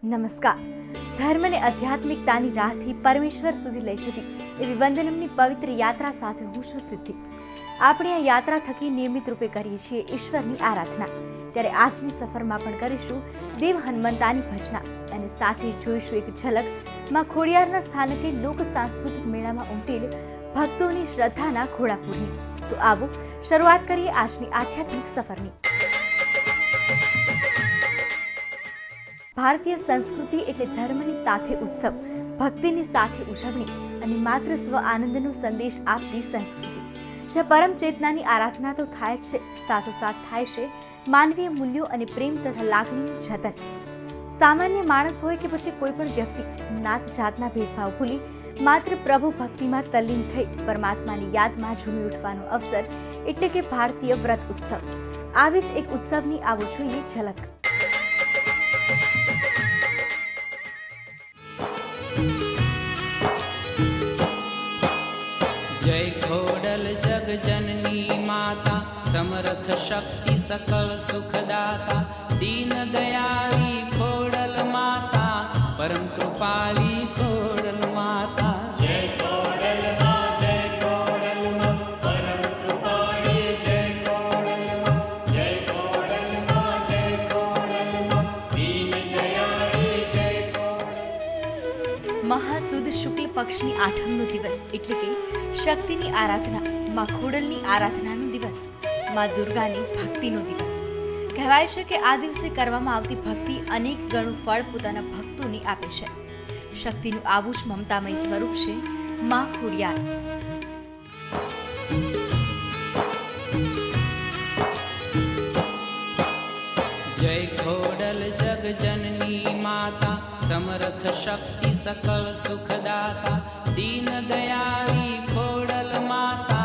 નમસ્કાર. ધર્મ અને આધ્યાત્મિકતાની રાહથી પરમેશ્વર સુધી લઈ જતી એવી વંદનમની પવિત્ર યાત્રા સાથે હું છું સિદ્ધિ. આપણે આ યાત્રા થકી નિયમિત રૂપે કરીએ છીએ ઈશ્વરની આરાધના. ત્યારે આજની સફરમાં પણ કરીશું દેવ હનુમંતાની ભજના અને સાથે જોઈશું એક ઝલક માં ખોડિયારના સ્થાનકે લોક સાંસ્કૃતિક મેળામાં ઉમટેલ ભક્તોની શ્રદ્ધાના ઘોડાપૂરની. તો આવો શરૂઆત કરીએ આજની આધ્યાત્મિક સફરની. ભારતીય સંસ્કૃતિ એટલે ધર્મની સાથે ઉત્સવ, ભક્તિની સાથે ઉજવણી અને માત્ર સ્વ આનંદનો સંદેશ આપતી સંસ્કૃતિ. જ્યાં પરમ ચેતનાની આરાધના તો થાય છે, સાથોસાથ થાય છે માનવીય મૂલ્યો અને પ્રેમ તથા લાગણીનું જતન. સામાન્ય માણસ હોય કે પછી કોઈ પણ વ્યક્તિ નાત જાતના ભેદભાવ ભૂલી માત્ર પ્રભુ ભક્તિમાં તલ્લીન થઈ પરમાત્માની યાદમાં ઝૂમી ઉઠવાનો અવસર એટલે કે ભારતીય વ્રત ઉત્સવ. આવી જ એક ઉત્સવની આવો જોઈએ ઝલક. जय खोडल जग जननी माता, समर्थ शक्ति सकल सुखदाता, दीन दयाली खोडल माता, परम कृपाली खोडल माता. जय खोडल मां, जय खोडल मां, परम कृपाली जय खोडल मां, जय खोडल मां, जय खोडल मां, दीन दयाली जय खोडल. મહાસુદ શુક્લ પક્ષની આઠમનો દિવસ એટલે કે શક્તિની આરાધના, માં ખોડલની આરાધનાનો દિવસ, માં દુર્ગાની ભક્તિનો દિવસ. કહેવાય છે કે આ દિવસે કરવામાં આવતી ભક્તિ અનેક ગણું ફળ પોતાના ભક્તોને આપે છે. શક્તિનું આવું જ મમતામય સ્વરૂપ છે માં ખોડિયાર. जय खोडल जग जननी माता, समर्थ शक्ति सकल सुखदाता, दीन दयाली खोडल माता,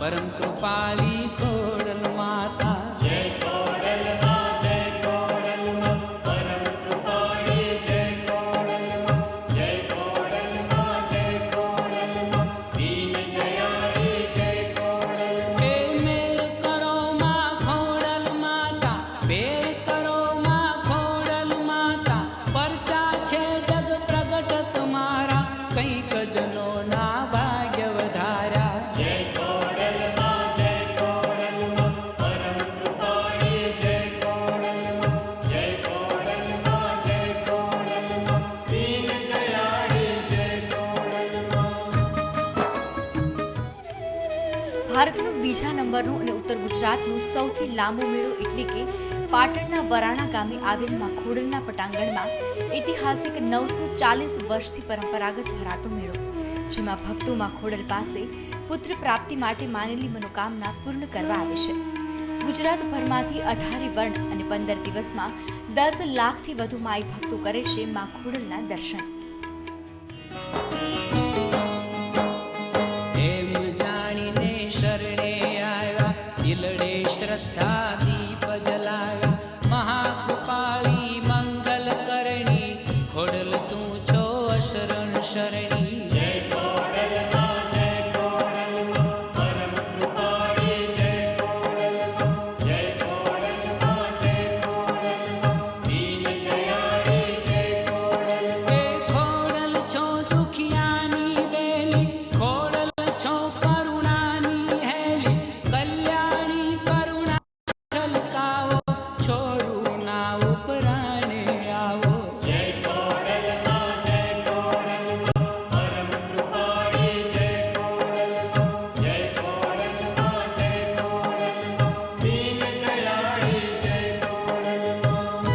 परम कृपाली खोडल माता. जय खोडल मां, जय खोडल मां, परम कृपाली जय खोडल मां, जय खोडल मां, जय खोडल मां, दीन दयाली जय खोडल. हे मेर करो मां खोडल माता, बेर करो मां खोडल माता, परचा छे जग प्रगट तुम्हारा, કંઈક જનોના ભાગ્ય વધાર્યા. જય ખોડલ માં, જય ખોડલ માં, પરમ કૃપાળી જય ખોડલ માં, જય ખોડલ માં, જય ખોડલ માં, દીન દયાળી જય ખોડલ માં. ભારતનું બીજા નંબરનું અને ઉત્તર ગુજરાતનું સૌથી લાંબો મેળો એટલે કે પાટણના વરાણા ગામે આવેલ માં ખોડલના પટાંગણમાં ઐતિહાસિક 940 વર્ષથી પરંપરાગત ભરાતો મેળો, જેમાં ભક્તો માં ખોડલ પાસે પુત્ર પ્રાપ્તિ માટે માનેલી મનોકામના પૂર્ણ કરવા આવે છે. ગુજરાતભરમાંથી 18 વર્ણ અને 15 દિવસમાં 10 લાખથી વધુ માઈ ભક્તો કરે છે માં ખોડલના દર્શન. એમ જાણીને શરણે આવ્યા, દિલડે શ્રદ્ધા દીપ જલાવ્યા, મહાકૃપાળી મંગલ કરણી, ખોડલ તું છો શરણ શરણી. જય ખોડલ માં, જય ખોડલ માં, પરમ કૃપાળી જય ખોડલ માં, જય ખોડલ માં, જય ખોડલ માં, દીન દયાળી જય ખોડલ. હે ખોડલ છો દુખિયાની બેલી, ખોડલ છો કરુણાની હેલી, કલ્યાણી કરુણા છલકાવો, છોડું ના ઉપરાણે આવો. જય ખોડલ માં, જય ખોડલ માં, પરમ કૃપાળી જય ખોડલ માં, જય ખોડલ માં, જય ખોડલ માં, દીન દયાળી જય ખોડલ માં.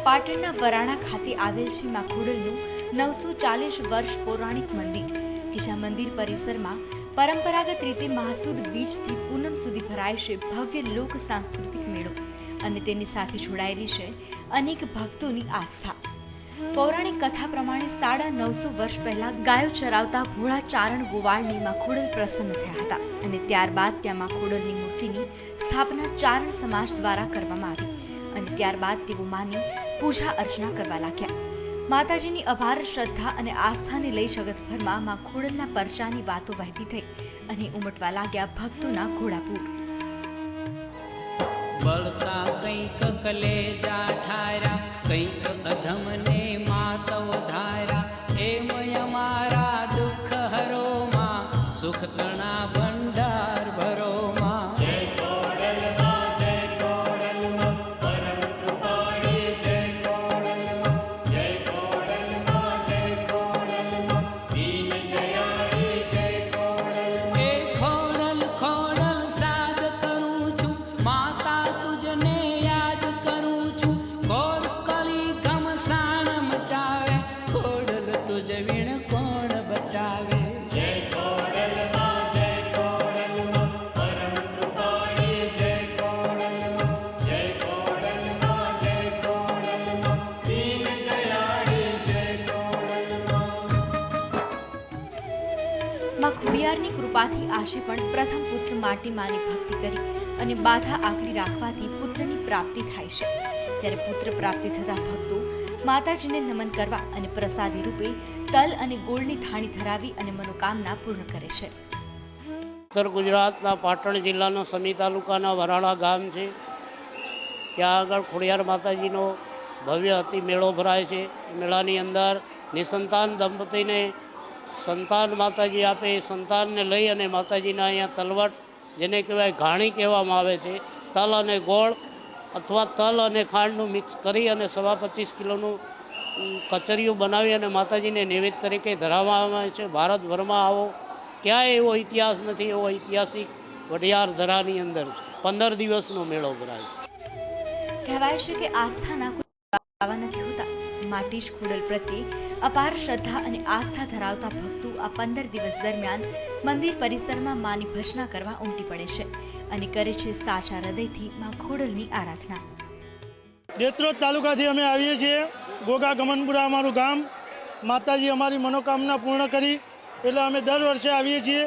પાટણના વરાણા ખાતે આવેલ છે માં ખોડલનું 940 વર્ષ પૌરાણિક મંદિર, કે જ્યાં મંદિર પરિસરમાં પરંપરાગત રીતે મહાસુદ બીજથી પૂનમ સુધી ભરાય છે ભવ્ય લોક સાંસ્કૃતિક મેળો અને તેની સાથે જોડાયેલી છે અનેક ભક્તોની આસ્થા. પૌરાણિક કથા પ્રમાણે 950 વર્ષ પહેલા ગાયો ચરાવતા ભોળા ચારણ ગોવાળની માં ખોડલ પ્રસન્ન થયા હતા અને ત્યારબાદ ત્યાં માં ખોડલની મૂર્તિની સ્થાપના ચારણ સમાજ દ્વારા કરવામાં આવી અને ત્યારબાદ તેઓ માની પૂજા અર્ચના કરવા લાગ્યા. માતાજીની અપાર શ્રદ્ધા અને આસ્થાને લઈ જગતભરમાં માં ખોડલના પરચાની વાતો વહેતી થઈ અને ઉમટવા લાગ્યા ભક્તોના ઘોડાપૂર. બળતા કંઈક कलेजा ठारा कंईक अधम ने मातव धारा एम अमारा दुख हरो मां सुख कणा भंडार भरो मां जय कोडल मां परम कृपाणी जय कोडल मां दीन दयाळी जय कोडल ए खोडल खोडल साध करूं छू माता तुझने याद करूं छू घोर कली घमसाण मचावे खोडल तुझ विण कोण बचावे जय कोडल मां परम कृपाणी जय कोडल मां दीन दयाळी जय कोडल मां માં ખોડિયારની કૃપાથી આશે પણ પ્રથમ પુત્ર માટે માની ભક્તિ કરી અને બાધા આકડી રાખવાથી પુત્રની પ્રાપ્તિ થાય છે. ત્યારે પુત્ર પ્રાપ્તિ થતા ભક્તો માતાજીને નમન કરવા અને પ્રસાદી રૂપે તલ અને ગોળની થાળી ધરાવી અને મનોકામના પૂર્ણ કરે છે. ઉત્તર ગુજરાતના પાટણ જિલ્લાનો સમી તાલુકાના વરાળા ગામ છે. ત્યાં આગળ ખોડિયાર માતાજીનો ભવ્ય અતિ મેળો ભરાય છે. મેળાની અંદર નિસંતાન દંપતીને સંતાન માતાજી આપે. એ સંતાનને લઈ અને માતાજીના અહીંયા તલવટ, જેને કહેવાય ઘાણી કહેવામાં આવે છે, તલ અને ગોળ અથવા તલ અને ખાંડનું મિક્સ કરી અને 25 કિલોનું કચરિયું બનાવી અને માતાજીને નૈવેદ્ય તરીકે ધરાવવામાં આવે છે. ભારતભરમાં આવો ક્યાંય એવો ઇતિહાસ નથી, એવો ઐતિહાસિક વઢિયાર ધરાની અંદર છે. 15 દિવસનો મેળો ભરાય છે. કહેવાય છે કે આસ્થાના કોઈ પુરાવા નથી હોતા, માટે જ ખોડલ પ્રત્યે અપાર શ્રદ્ધા અને આસ્થા ધરાવતા ભક્તો આ 15 દિવસ દરમિયાન મંદિર પરિસરમાં માની ભજના કરવા ઉમટી પડે છે અને કરે છે સાચા હૃદયથી માં ખોડલની આરાધના. દેત્રોદ તાલુકાથી અમે આવીએ છીએ. ગોગા ગમનપુરા અમારું ગામ. માતાજી અમારી મનોકામના પૂર્ણ કરી એટલે અમે દર વર્ષે આવીએ છીએ.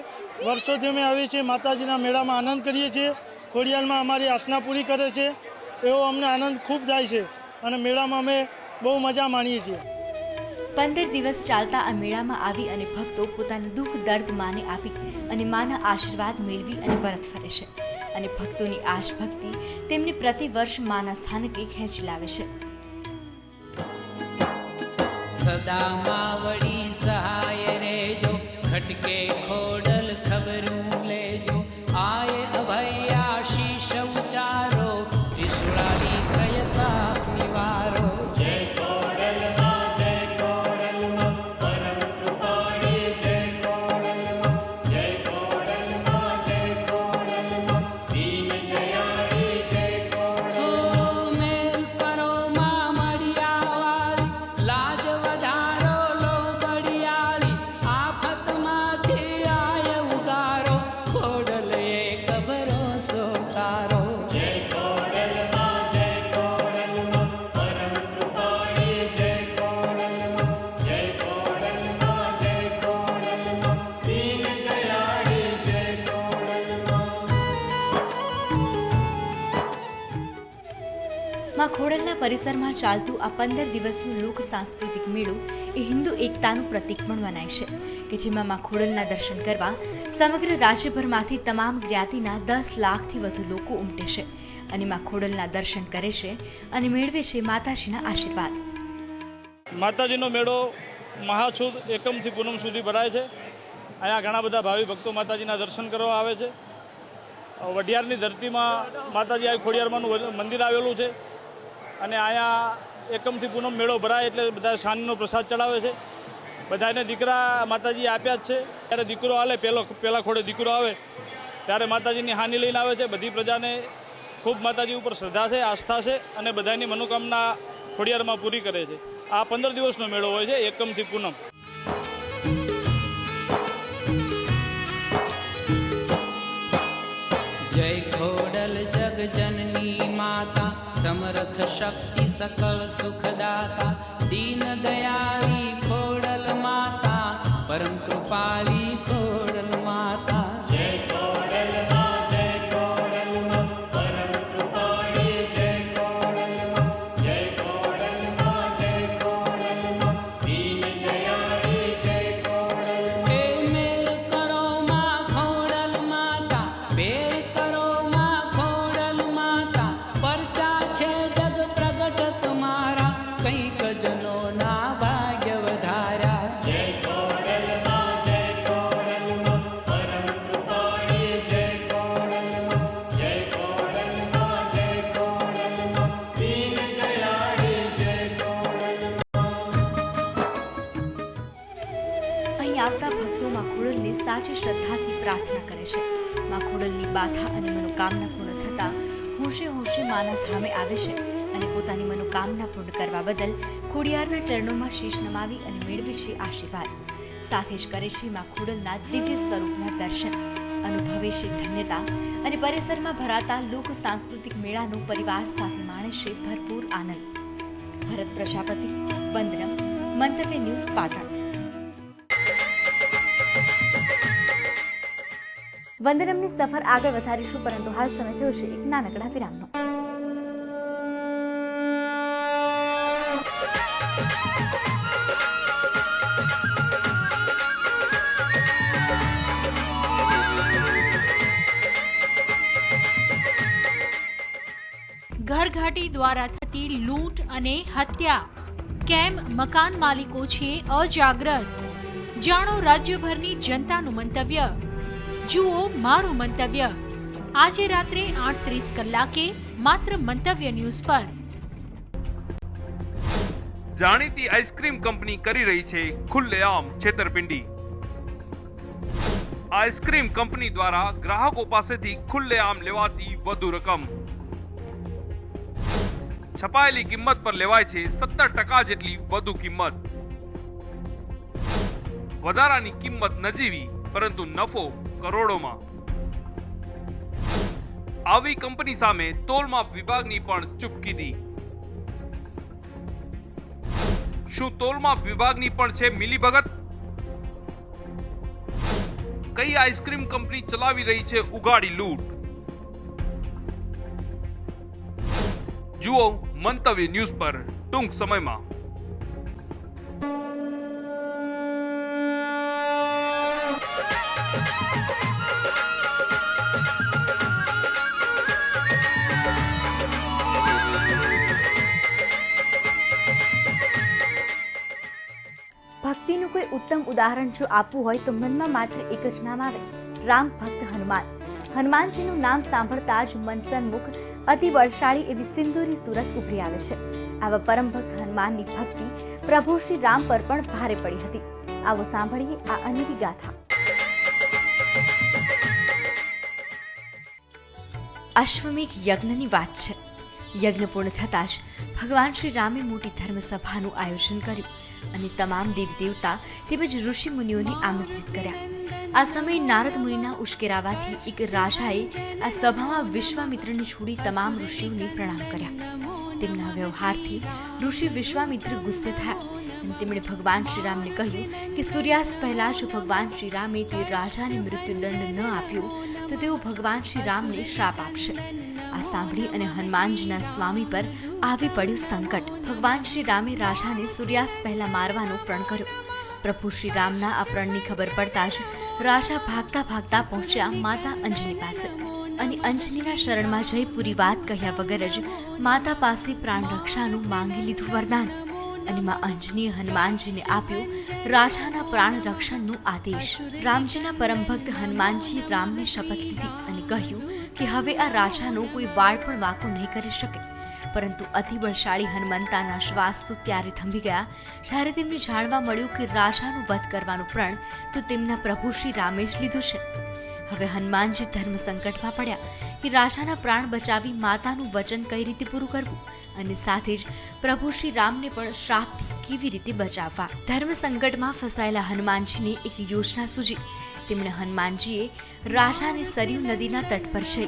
વર્ષોથી અમે આવીએ છીએ. માતાજીના મેળામાં આનંદ કરીએ છીએ. ખોડિયારમાં અમારી આસના પૂરી કરે છે એવો અમને આનંદ ખૂબ થાય છે અને મેળામાં અમે બહુ મજા માણીએ છીએ. 15 દિવસ ચાલતા આ મેળામાં આવી અને ભક્તો પોતાના દુઃખ દર્દ માને આપી અને માના આશીર્વાદ મેળવી અને પરત ફરે છે અને ભક્તોની આશ ભક્તિ તેમને પ્રતિ વર્ષ માના સ્થાનકે ખેંચી લાવે છે. સદા માવડી સહાય રેજો ખટકે ખોડલ ખબરું લેજો આય અભય આશીષ ઉચારો ત્રિશુળાલી કયતા નિવારો जय कोडल मां परम कृपाणी जय कोडल मां दीन दयाळी जय कोडल મેલ કરો માં મળિયાવાળી લાજ વધારો લો બડિયાળી આફતમાંથી આય ઉગારો ખોડલ એક ભરોસો તારો जय कोडल मां परम कृपाणी जय कोडल मां दीन दयाळी जय कोडल मां માં ખોડલના પરિસરમાં ચાલતું આ 15 દિવસનું લોક સાંસ્કૃતિક મેળો એ હિન્દુ એકતાનું પ્રતીક પણ મનાય છે કે જેમાં માં ખોડલના દર્શન કરવા સમગ્ર રાજ્યભરમાંથી તમામ જ્ઞાતિના 10 લાખથી વધુ લોકો ઉમટે છે અને માં ખોડલના દર્શન કરે છે અને મેળવે છે માતાજીના આશીર્વાદ. માતાજીનો મેળો મહાસુદ એકમથી પૂનમ સુધી ભરાય છે. અહીંયા ઘણા બધા ભાવિ ભક્તો માતાજીના દર્શન કરવા આવે છે. વઢિયારની ધરતીમાં માતાજી આ ખોડિયારમાંનું મંદિર આવેલું છે અને અહીંયા એકમથી પૂનમ મેળો ભરાય એટલે બધા સાંજનો પ્રસાદ ચડાવે છે. બધાને દીકરા માતાજી આપ્યા જ છે. ત્યારે દીકરો હાલે પહેલા ખોડે દીકરો આવે ત્યારે માતાજીની હાની લઈને આવે છે. બધી પ્રજાને ખૂબ માતાજી ઉપર શ્રદ્ધા છે, આસ્થા છે અને બધાની મનોકામના ખોડિયારમાં પૂરી કરે છે. આ 15 દિવસનો મેળો હોય છે એકમથી પૂનમ. जय खोडल जग जननी माता समर्थ शक्ति सकल सुखदाता दीन दयाली खोडल माता परम कृपाली खोडल माता जय कोडल मां परम कृपाणी जय कोडल मां दीन दयाळी जय कोडल हे मेर करो मां खोडल माता बेर करो मां खोडल माता परचा छे जग આવતા ભક્તો માં ખોડલને સાચી શ્રદ્ધાથી પ્રાર્થના કરે છે. માં ખોડલની બાધા અને મનોકામના પૂર્ણ થતા હોંશે હોંશે માના ધામે આવે છે અને પોતાની મનોકામના પૂર્ણ કરવા બદલ ખોડિયારના ચરણોમાં શીશ નમાવી અને મેળવે છે આશીર્વાદ. સાથે જ કરે છે માં ખોડલના દિવ્ય સ્વરૂપના દર્શન, અનુભવે છે ધન્યતા અને પરિસરમાં ભરાતા લોક સાંસ્કૃતિક મેળાનો પરિવાર સાથે માણે છે ભરપૂર આનંદ. ભરત પ્રજાપતિ, વંદનમ, મંતવ્ય ન્યૂઝ, પાટણ. વંદનમની સફર આગળ વધારીશું, પરંતુ હાલ સમય થયો છે એક નાનકડા વિરામનો. ઘરઘાટી દ્વારા થતી લૂંટ અને હત્યા. કેમ મકાન માલિકો છે અજાગ્રત? જાણો રાજ્યભરની જનતાનું મંતવ્ય. જુઓ મારું મંતવ્ય આજે રાત્રે 8:30 કલાકે માત્ર મંતવ્ય ન્યૂઝ પર. જાણીતી આઈસ્ક્રીમ કંપની કરી રહી છે ખુલ્લેઆમ છેતરપિંડી. આઈસ્ક્રીમ કંપની દ્વારા ગ્રાહકો પાસેથી ખુલ્લેઆમ લેવાતી વધુ રકમ. છપાયેલી કિંમત પર લેવાય છે 17% જેટલી વધુ કિંમત. વધારાની કિંમત નજીવી, પરંતુ નફો કરોડોમાં. આવી કંપની સામે તોલમાપ વિભાગની પણ ચૂપકીદી. શું તોલમાપ વિભાગની પણ છે મિલીભગત? કઈ આઈસ્ક્રીમ કંપની ચલાવી રહી છે ઉગાડી લૂંટ? જુઓ મંતવ્ય ન્યૂઝ પર ટૂંક સમયમાં. ભક્તિનું કોઈ ઉત્તમ ઉદાહરણ જો આપવું હોય તો મનમાં માત્ર એક જ નામ આવે, રામ ભક્ત હનુમાન. હનુમાનજીનું નામ સાંભળતા જ મન સન્મુખ અતિ બળશાળી એવી સિંદૂરી સુરત ઉભરી આવે છે. આવા પરમ ભક્ત હનુમાનની ભક્તિ પ્રભુ શ્રી રામ પર પણ ભારે પડી હતી. આવો સાંભળીએ આ અનેરી ગાથા. અશ્વમેઘ યજ્ઞની વાત છે. યજ્ઞ પૂર્ણ થતા જ ભગવાન શ્રી રામે મોટી ધર્મસભાનું આયોજન કર્યું અને તમામ દેવ દેવતા તેમજ ઋષિ મુનિઓને આમંત્રિત કર્યા. આ સમયે નારદ મુનિના ઉશ્કેરાવાથી એક રાજાએ આ સભામાં વિશ્વામિત્રને છોડી તમામ ઋષિઓને પ્રણામ કર્યા. તેમના વ્યવહારથી ઋષિ વિશ્વામિત્ર ગુસ્સે થયા અને તેમણે ભગવાન શ્રીરામને કહ્યું કે સૂર્યાસ્ત પહેલા જ ભગવાન શ્રીરામે તે રાજાને મૃત્યુદંડ ન આપ્યો તો તેઓ ભગવાન શ્રીરામને શ્રાપ આપશે. આ સાંભળી અને હનુમાનજીના સ્વામી પર આવી પડ્યું સંકટ. ભગવાન શ્રી રામે રાજાને સૂર્યાસ્ત પહેલા મારવાનો પ્રણ કર્યો. પ્રભુ શ્રી રામના આ પ્રણની ખબર પડતા જ રાજા ભાગતા ભાગતા પહોંચ્યા માતા અંજની પાસે અને અંજનીના શરણમાં જઈ પૂરી વાત કહ્યા વગર જ માતા પાસે પ્રાણ રક્ષાનું માંગી લીધું વરદાન. અને માં અંજનીએ હનુમાનજીને આપ્યો રાજાના પ્રાણ રક્ષણનો આદેશ. રામજીના પરમ ભક્ત હનુમાનજીએ રામને શપથ લીધી અને કહ્યું કે હવે આ રાજાનો કોઈ વાળ પણ વાંકો નહીં કરી શકે. પરંતુ અતિ બળશાળી હનુમંતાના શ્વાસ તો ત્યારે થંભી ગયા જ્યારે તેમને જાણવા મળ્યું કે રાજાનું વધ કરવાનું પ્રણ તો તેમના પ્રભુ શ્રી રામે જ લીધું છે. હવે હનુમાનજી ધર્મ સંકટમાં પડ્યા કે રાજાના પ્રાણ બચાવી માતાનું વચન કઈ રીતે પૂરું કરવું અને સાથે જ પ્રભુ શ્રી રામને પણ શ્રાપથી કેવી રીતે બચાવવા. ધર્મ સંકટમાં ફસાયેલા હનુમાનજીને એક યોજના સૂજી. તેમણે હનુમાનજીએ રાજાને સરયુ નદીના તટ પર જઈ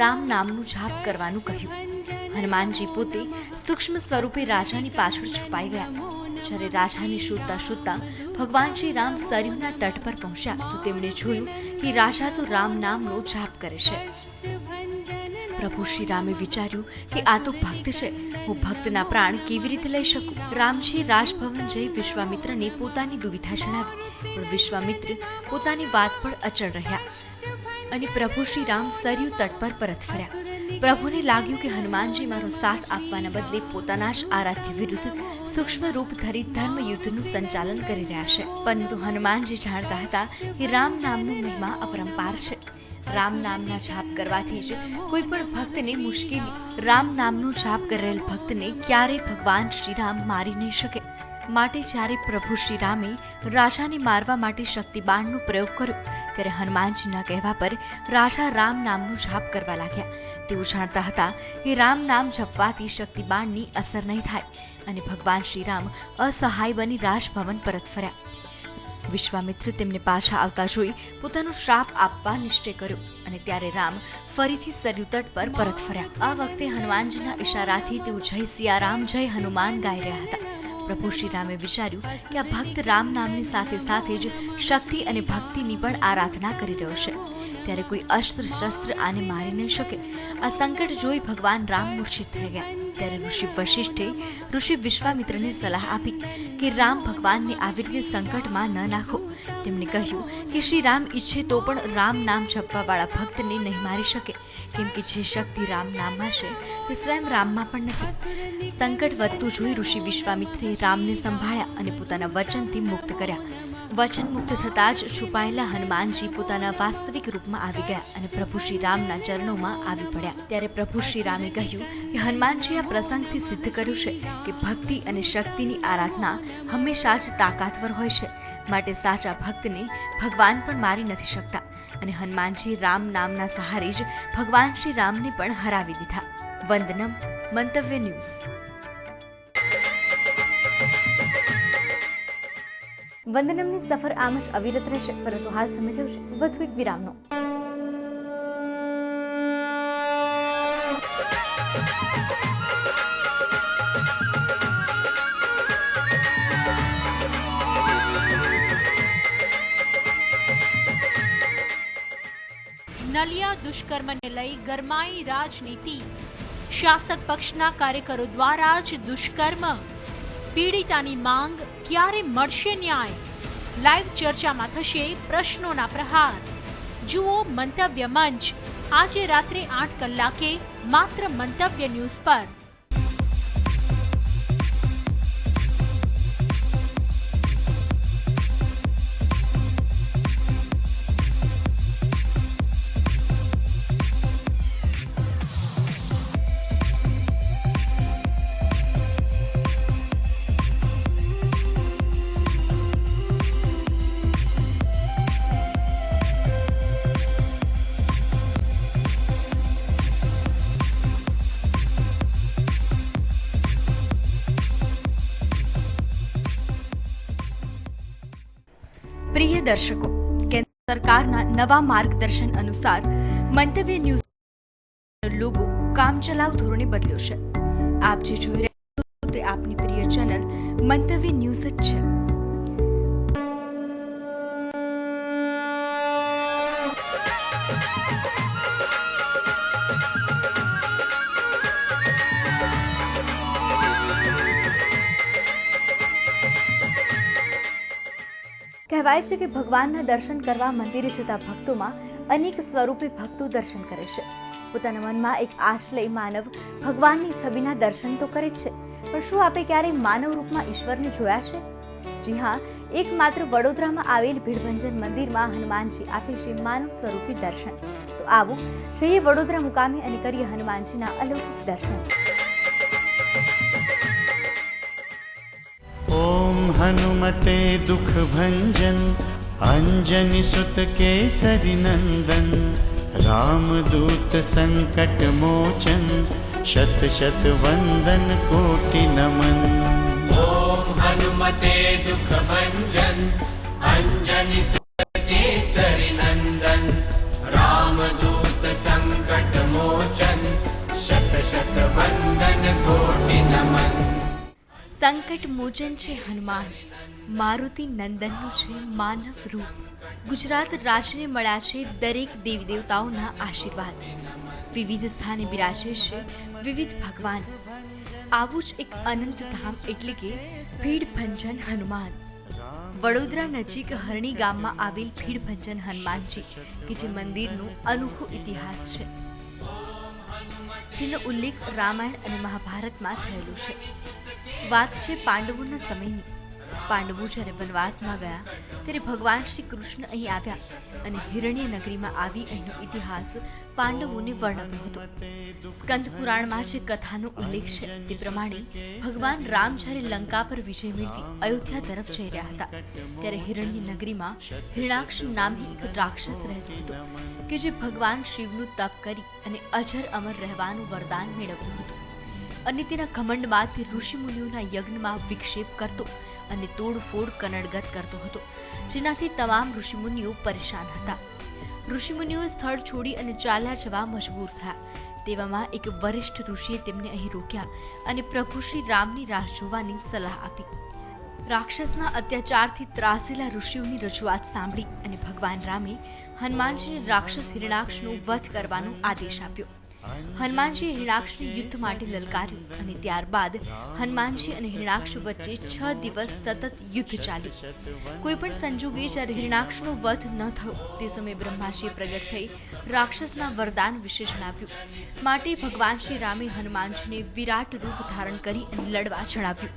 રામ નામનું જાપ કરવાનું કહ્યું. હનુમાનજી પોતે સૂક્ષ્મ સ્વરૂપે રાજાની પાછળ છુપાઈ ગયા. જ્યારે રાજાને શોધતા શોધતા ભગવાન શ્રી રામ સરયુના તટ પર પહોંચ્યા તો તેમણે જોયું કે રાજા તો રામ નામનો જાપ કરે છે. પ્રભુ શ્રી રામે વિચાર્યું કે આ તો ભક્ત છે, હું ભક્તના પ્રાણ કેવી રીતે લઈ શકું. રામજી રાજભવન જઈ વિશ્વામિત્રને પોતાની દુવિધા જણાવી, પણ વિશ્વામિત્ર પોતાની વાત પર અચળ રહ્યા અને પ્રભુ શ્રી રામ સરયુ તટ પર પરત ફર્યા. પ્રભુને લાગ્યું કે હનુમાનજી મારો સાથ આપવાના બદલે પોતાના જ આરાધ્ય વિરુદ્ધ સૂક્ષ્મ રૂપ ધરી ધર્મ યુદ્ધનું સંચાલન કરી રહ્યા છે. પરંતુ હનુમાનજી જાણતા હતા કે રામ નામનો મહિમા અપરંપાર છે. રામ નામના જાપ કરવાથી જ કોઈ પણ ભક્તને મુશ્કેલી, રામ નામનો જાપ કરેલ ભક્તને ક્યારેય ભગવાન શ્રી રામ મારી નહીં શકે. માટે જ્યારે પ્રભુ શ્રી રામે રાજાને મારવા માટે શક્તિબાણનો પ્રયોગ કર્યો ત્યારે હનુમાનજીના કહેવા પર રાજા રામ નામનો જાપ કરવા લાગ્યા. તેઓ જાણતા હતા કે રામ નામ જપવાથી શક્તિબાણની અસર નહીં થાય અને ભગવાન શ્રી રામ અસહાય બની રાજભવન પરત ફર્યા. વિશ્વામિત્ર તેમને પાછા આવતા જોઈ પોતાનો શ્રાપ આપવા નિશ્ચય કર્યો અને ત્યારે રામ ફરીથી સરયુ તટ પર પરત ફર્યા. આ વખતે હનુમાનજીના ઇશારાથી તેઓ જય સિયારામ જય હનુમાન ગાઈ રહ્યા હતા. પ્રભુ શ્રી રામે વિચાર્યું કે આ ભક્ત રામ નામની સાથે સાથે જ શક્તિ અને ભક્તિની પણ આરાધના કરી રહ્યો છે, ત્યારે કોઈ અસ્ત્ર શસ્ત્ર આને મારી નહીં શકે. આ સંકટ જોઈ ભગવાન રામ મૂર્છિત થઈ ગયા. ત્યારે ઋષિ વશિષ્ઠે ઋષિ વિશ્વામિત્રને સલાહ આપી કે રામ ભગવાનને આવી રીતે સંકટમાં ન નાખો. તેમણે કહ્યું કે શ્રી રામ ઈચ્છે તો પણ રામ નામ જપવા વાળા ભક્તને નહીં મારી શકે, કેમ કે જે શક્તિ રામ નામમાં છે તે સ્વયં રામમાં પણ નથી. સંકટ વધતું જોઈ ઋષિ વિશ્વામિત્રે રામને સંભાળ્યા અને પોતાના વચનથી મુક્ત કર્યા. વચન મુક્ત થતા જ છુપાયેલા હનુમાનજી પોતાના વાસ્તવિક રૂપમાં આવી ગયા અને પ્રભુ શ્રી રામના ચરણોમાં આવી પડ્યા. ત્યારે પ્રભુ શ્રી રામે કહ્યું કે હનુમાનજી આ પ્રસંગથી સિદ્ધ કર્યું છે કે ભક્તિ અને શક્તિની આરાધના હંમેશા જ તાકાતવર હોય છે, માટે સાચા ભક્તને ભગવાન પણ મારી નથી શકતા. અને હનુમાનજી રામ નામના સહારે જ ભગવાન શ્રી રામને પણ હરાવી દીધા. વંદનમ મંતવ્ય ન્યૂઝ. વંદનમની સફર આમ જ અવિરત રહેશે, પરંતુ હાલ સમય થયો છે વધુ એક વિરામનો. નલિયા દુષ્કર્મને લઈ ગરમાઈ રાજનીતિ. શાસક પક્ષના કાર્યકરો દ્વારા જ દુષ્કર્મ. પીડિતાની માંગ, ક્યારે મળશે ન્યાય? લાઈવ ચર્ચામાં થશે પ્રશ્નોના પ્રહાર. જુઓ મંતવ્ય મંચ આજે રાત્રે 8 કલાકે માત્ર મંતવ્ય ન્યૂઝ પર. પ્રિય દર્શકો, કેન્દ્ર સરકારના નવા માર્ગદર્શન અનુસાર મંતવ્ય ન્યૂઝ લોગો કામચલાઉ ધોરણે બદલ્યો છે. આપ જે જોઈ રહ્યા છો તે આપની પ્રિય ચેનલ મંતવ્ય ન્યૂઝ જ છે. કહેવાય છે કે ભગવાનના દર્શન કરવા મંદિરે જતા ભક્તોમાં અનેક સ્વરૂપે ભક્તો દર્શન કરે છે. પોતાના મનમાં એક આશ લઈ માનવ ભગવાનની છબીના દર્શન તો કરે જ છે, પણ શું આપે ક્યારેય માનવ રૂપમાં ઈશ્વરને જોયા છે? જી હા, એકમાત્ર વડોદરામાં આવેલ ભીડભંજન મંદિરમાં હનુમાનજી આપે છે માનવ સ્વરૂપી દર્શન. તો આવો જઈએ વડોદરા મુકામે અને કરીએ હનુમાનજીના અલૌકિક દર્શન. ओम हनुमते दुख भंजन अंजनी सुत केसरी नंदन रामदूत संकट मोचन शत शत वंदन कोटि नमन. ओम हनुमते दुख भंजन अंजनी सुत केसरी नंदन रामदूत संकट मोचन शत शत वंदन कोटि नमन. સંકટ મોચન છે હનુમાન, મારુતિ નંદનનું છે માનવ રૂપ. ગુજરાત રાજ્યને મળ્યા છે દરેક દેવી દેવતાઓના આશીર્વાદ. વિવિધ સ્થાને બિરાજે છે વિવિધ ભગવાન. આવું જ એક અનંત ધામ એટલે કે ભીડભંજન હનુમાન. વડોદરા નજીક હરણી ગામમાં આવેલ ભીડભંજન હનુમાનજી કે જે મંદિરનો અનોખો ઇતિહાસ છે, જેનો ઉલ્લેખ રામાયણ અને મહાભારતમાં થયેલો છે. વાત છે પાંડવોના સમયની. પાંડવો જ્યારે વનવાસમાં ગયા ત્યારે ભગવાન શ્રી કૃષ્ણ અહીં આવ્યા અને હિરણ્ય નગરીમાં આવી અહીંનો ઇતિહાસ પાંડવોને વર્ણવ્યો હતો. સ્કંદ પુરાણમાં જે કથાનો ઉલ્લેખ છે તે પ્રમાણે ભગવાન રામ જ્યારે લંકા પર વિજય મેળવી અયોધ્યા તરફ જઈ રહ્યા હતા ત્યારે હિરણ્ય નગરીમાં હિરણાક્ષ નામની એક રાક્ષસ રહેતો હતો કે જે ભગવાન શિવનું તપ કરી અને અજર અમર રહેવાનું વરદાન મેળવ્યું હતું અને તેના ઘમંડમાં તે ઋષિમુનિઓના યજ્ઞમાં વિક્ષેપ કરતો અને તોડફોડ કનડગત કરતો હતો, જેનાથી તમામ ઋષિમુનિઓ પરેશાન હતા. ઋષિમુનિઓ સ્થળ છોડી અને ચાલ્યા જવા મજબૂર થયા. તેવામાં એક વરિષ્ઠ ઋષિએ તેમને અહીં રોક્યા અને પ્રભુ શ્રી રામની રાહ જોવાની સલાહ આપી. રાક્ષસના અત્યાચારથી ત્રાસેલા ઋષિઓની રજૂઆત સાંભળી અને ભગવાન રામે હનુમાનજીને રાક્ષસ હિરણાક્ષનો વધ કરવાનો આદેશ આપ્યો. હનુમાનજીએ હિરણાક્ષને યુદ્ધ માટે લલકાર્યું અને ત્યારબાદ હનુમાનજી અને હિરણાક્ષ વચ્ચે 6 દિવસ સતત યુદ્ધ ચાલ્યું. કોઈ પણ સંજોગે જ્યારે હિરણાક્ષનો વધ ન થયો તે સમયે બ્રહ્માજીએ પ્રગટ થઈ રાક્ષસના વરદાન વિશે જણાવ્યું. માટે ભગવાન શ્રી રામે હનુમાનજીને વિરાટ રૂપ ધારણ કરી અને લડવા જણાવ્યું.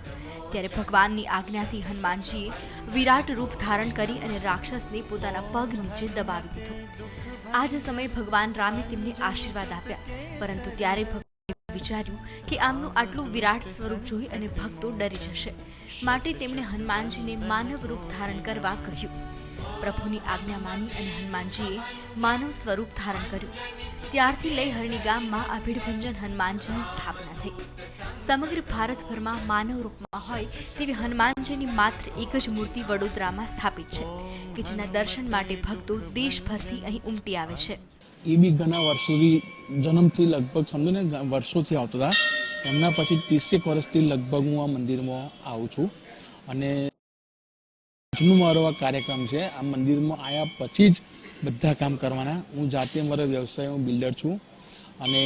ત્યારે ભગવાનની આજ્ઞાથી હનુમાનજીએ વિરાટ રૂપ ધારણ કરી અને રાક્ષસને પોતાના પગ નીચે દબાવી દીધો. આ જ સમયે ભગવાન રામે તેમને આશીર્વાદ આપ્યા, પરંતુ ત્યારે ભગવાને વિચાર્યું કે આમનું આટલું વિરાટ સ્વરૂપ જોઈ અને ભક્તો ડરી જશે, માટે તેમણે હનુમાનજીને માનવ રૂપ ધારણ કરવા કહ્યું. પ્રભુની આજ્ઞા માની અને હનુમાનજીએ માનવ સ્વરૂપ ધારણ કર્યું. ત્યારથી લઈ હરણી ગામમાં આ ભીડભંજન હનુમાનજીની સ્થાપના થઈ. સમગ્ર ભારતભરમાં માનવ રૂપમાં હોય તેવી હનુમાનજીની માત્ર એક જ મૂર્તિ વડોદરામાં સ્થાપિત છે કે જેના દર્શન માટે ભક્તો દેશભરથી અહીં ઉમટી આવે છે. એ બી ઘણા વર્ષોથી જન્મથી લગભગ સમજો ને વર્ષોથી આવતા હતા. એમના પછી 30 વર્ષથી લગભગ હું આ મંદિરમાં આવું છું અને આજનું મારો આ કાર્યક્રમ છે. આ મંદિરમાં આવ્યા પછી જ બધા કામ કરવાના. હું જાતે મારો વ્યવસાય હું બિલ્ડર છું અને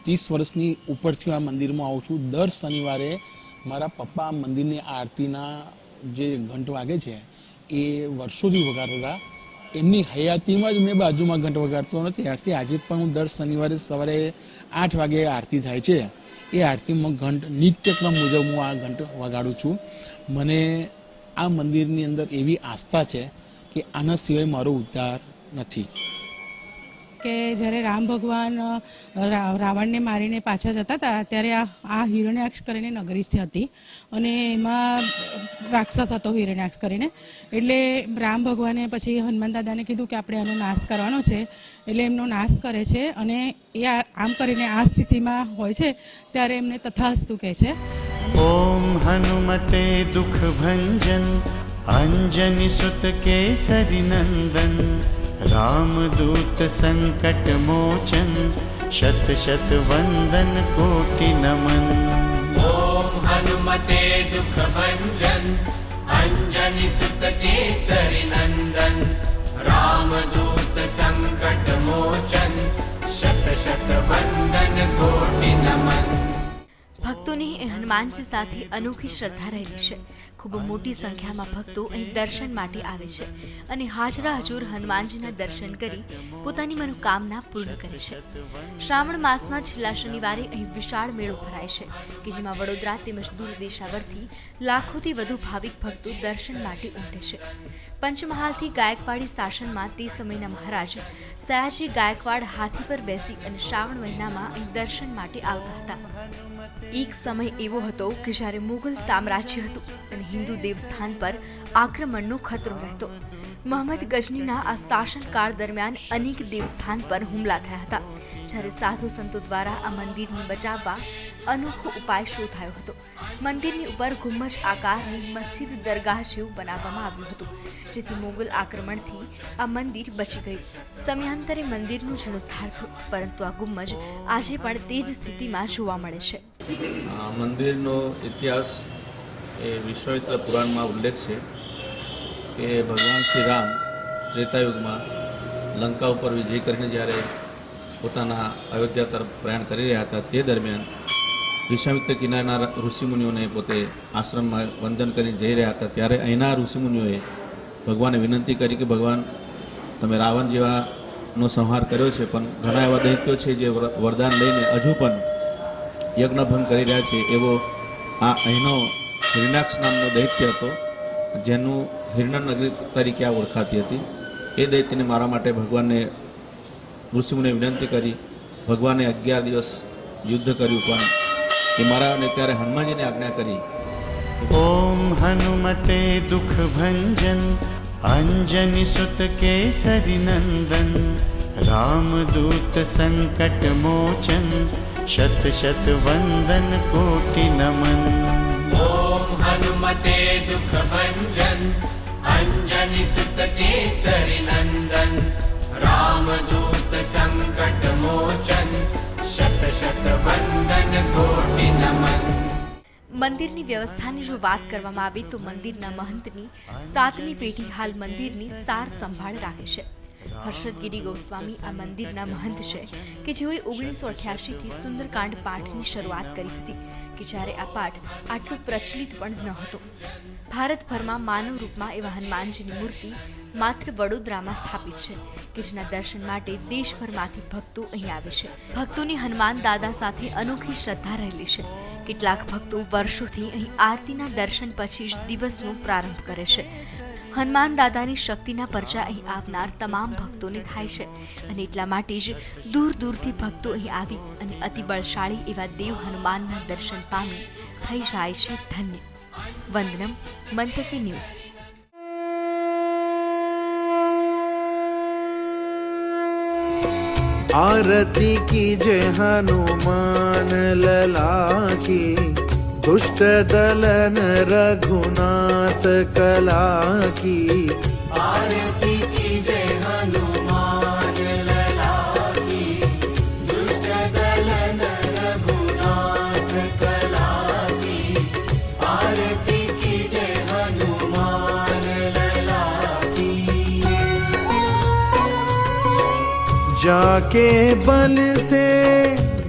30 વર્ષની ઉપરથી આ મંદિરમાં આવું છું. દર શનિવારે મારા પપ્પા મંદિરની આરતીના જે ઘંટ વાગે છે એ વર્ષોથી વગાડતા હતા. એમની હયાતીમાં જ મેં બાજુમાં ઘંટ વગાડતો અને ત્યારથી આજે પણ હું દર શનિવારે સવારે 8 વાગે આરતી થાય છે એ આરતીમાં ઘંટ નિત્યક્રમ મુજબ હું આ ઘંટ વગાડું છું. મને આ મંદિરની અંદર એવી આસ્થા છે કે આના સિવાય મારો ઉદ્ધાર નથી. કે જ્યારે રામ ભગવાન રાવણને મારીને પાછા જતા હતા ત્યારે આ હિરણ્યાક્ષ કરીને નગરી હતી અને એમાં રાક્ષસ હતો હિરણ્યાક્ષ કરીને. એટલે રામ ભગવાને પછી હનુમાન દાદાને કીધું કે આપણે આનો નાશ કરવાનો છે. એટલે એમનો નાશ કરે છે અને એ આમ કરીને આ સ્થિતિમાં હોય છે ત્યારે એમને તથાસ્તુ કહે છે. ઓમ હનુમતે દુઃખ ભંજન અંજની સુત કેસરી નંદન रामदूत संकट मोचन शत शत वंदन कोटि नमन. ओम हनुमते दुख भंजन अंजनी सुत केसरी नंदन रामदूत संकट मोचन शत शत वंदन कोटि नमन. ભક્તોની હનુમાનજી સાથે અનોખી શ્રદ્ધા રહેલી છે. ખૂબ મોટી સંખ્યામાં ભક્તો અહીં દર્શન માટે આવે છે અને હાજરા હજુર હનુમાનજીના દર્શન કરી પોતાની મનોકામના પૂર્ણ કરે છે. શ્રાવણ માસના છેલ્લા શનિવારે અહીં વિશાળ મેળો ભરાય છે કે જેમાં વડોદરા તેમજ દૂર દેશાવરથી લાખોથી વધુ ભાવિક ભક્તો દર્શન માટે ઉમટે છે. પંચમહાલથી ગાયકવાડી શાસનમાં તે સમયના મહારાજ સયાજી ગાયકવાડ હાથી પર બેસી અને શ્રાવણ મહિનામાં અહીં દર્શન માટે આવતા હતા. એક સમય એવો હતો કે જ્યારે મુગલ સામ્રાજ્ય હતું અને હિન્દુ દેવસ્થાન પર આક્રમણનો ખતરો રહેતો. મોહમ્મદ ગજનીના આ શાસનકાળ દરમિયાન અનેક દેવસ્થાન પર હુમલા થયા હતા. જ્યારે સાધુ સંતો દ્વારા આ મંદિરને બચાવવા અનોખો ઉપાય શોધાયો હતો. મંદિરની ઉપર ગુમ્મજ આકારની મસ્જિદ દરગાહ જેવું બનાવવામાં આવ્યું હતું, જેથી મોગલ આક્રમણથી આ મંદિર બચી ગયું. સમયાંતરે મંદિરનું જીર્ણોદ્ધાર થયો, પરંતુ આ ગુમ્મજ આજે પણ તે જ સ્થિતિમાં જોવા મળે છે. મંદિરનો ઇતિહાસ એ વિશ્વામિત્ર પુરાણમાં ઉલ્લેખ છે કે ભગવાન શ્રી રામ ત્રેતાયુગમાં લંકા ઉપર વિજય કરીને જ્યારે પોતાના અયોધ્યા તરફ પ્રયાણ કરી રહ્યા હતા તે દરમિયાન વિશ્વામિત્ર કિનારના ઋષિમુનિઓને પોતે આશ્રમમાં વંદન કરીને જઈ રહ્યા હતા. ત્યારે અહીંના ઋષિમુનિઓએ ભગવાનને વિનંતી કરી કે ભગવાન તમે રાવણ જેવાનો સંહાર કર્યો છે, પણ ઘણા એવા દૈત્યો છે જે વરદાન લઈને હજુ પણ યજ્ઞ ભંગ કરી રહ્યા છે, એવો આ અહીંનો હિરણાક્ષ નામનો દૈત્ય હતો, જેનું હિરણનગરી તરીકે આ ઓળખાતી હતી. એ દૈત્યને મારા માટે ભગવાનને ઋષિમુનિએ વિનંતી કરી. ભગવાને 11 દિવસ યુદ્ધ કર્યું, પણ એ મારાને ત્યારે હનુમાનજીને આજ્ઞા કરી. ओम हनुमते दुख भंजन अंजनी सुत केसरी नंदन रामदूत संकट मोचन शत शत वंदन कोटि नमन. ओम हनुमते दुख भंजन अंजनी सुत केसरी नंदन रामदूत संकट मोचन शत शत वंदन कोटि नमन. મંદિરની વ્યવસ્થાની જો વાત કરવામાં આવે તો મંદિરના મહંતની 7મી પેઢી હાલ મંદિરની સાર સંભાળ રાખે છે. હર્ષદગીરી ગોસ્વામી આ મંદિરના મહંત છે કે જેઓએ 1988 થી સુંદરકાંડ પાઠની શરૂઆત કરી હતી કે જ્યારે આ પાઠ આટલું પ્રચલિત પણ ન હતો. ભારતભરમાં માનવ રૂપમાં એવા હનુમાનજીની મૂર્તિ માત્ર વડોદરામાં સ્થાપિત છે કે જેના દર્શન માટે દેશભરમાંથી ભક્તો અહીં આવે છે. ભક્તોની હનુમાન દાદા સાથે અનોખી શ્રદ્ધા રહેલી છે. કેટલાક ભક્તો વર્ષોથી અહીં આરતીના દર્શન પછી જ દિવસનો પ્રારંભ કરે છે. હનુમાન દાદાની શક્તિના પરચા અહીં આવનાર તમામ ભક્તોને થાય છે અને એટલા માટે જ દૂર દૂરથી ભક્તો અહીં આવી અને અતિ બળશાળી એવા દેવ હનુમાનના દર્શન પામી થઈ જાય છે ધન્ય. વંદનમ, મંતવ્ય ન્યૂઝ. आरती कीजे हनुमान लला की दुष्ट दलन रघुनाथ कला की. आरती कीजे हनुमान लला की दुष्ट दलन रघुनाथ कला की. आरती कीजे हनुमान लला की. जाके बल से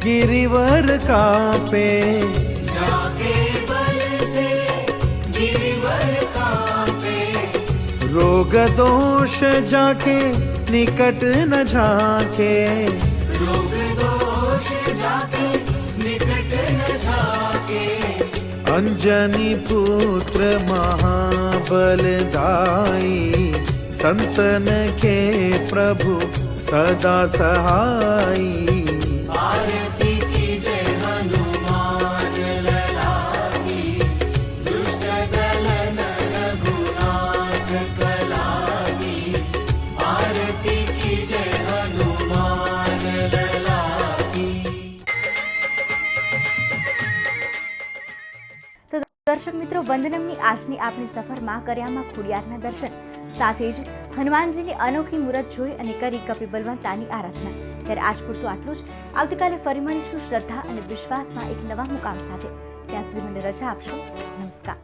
गिरिवर कापे जाके बल से गिरिवर कापे. रोग दोष जाके निकट न झाके. रोग दोष जाके निकट न झाके. अंजनी पुत्र महाबलदाई संतन के प्रभु सदा सहाई. आरती कीजे हनुमान लला की दुष्ट दलन रघुनाथ कला की. आरती कीजे हनुमान लला की. તો દર્શક મિત્રો, વંદનમની આજની આપણી સફરમાં કર્યામાં ખોડિયારના દર્શન સાથે જ હનુમાનજીની અનોખી મૂરત જોઈ અને કરી કપિ બલવંતાની આરાધના. ત્યારે આજ પૂરતું આટલું જ. આવતીકાલે ફરી મળીશું શ્રદ્ધા અને વિશ્વાસના એક નવા મુકામ સાથે. ત્યાં સુધી મને રજા આપશો. નમસ્કાર.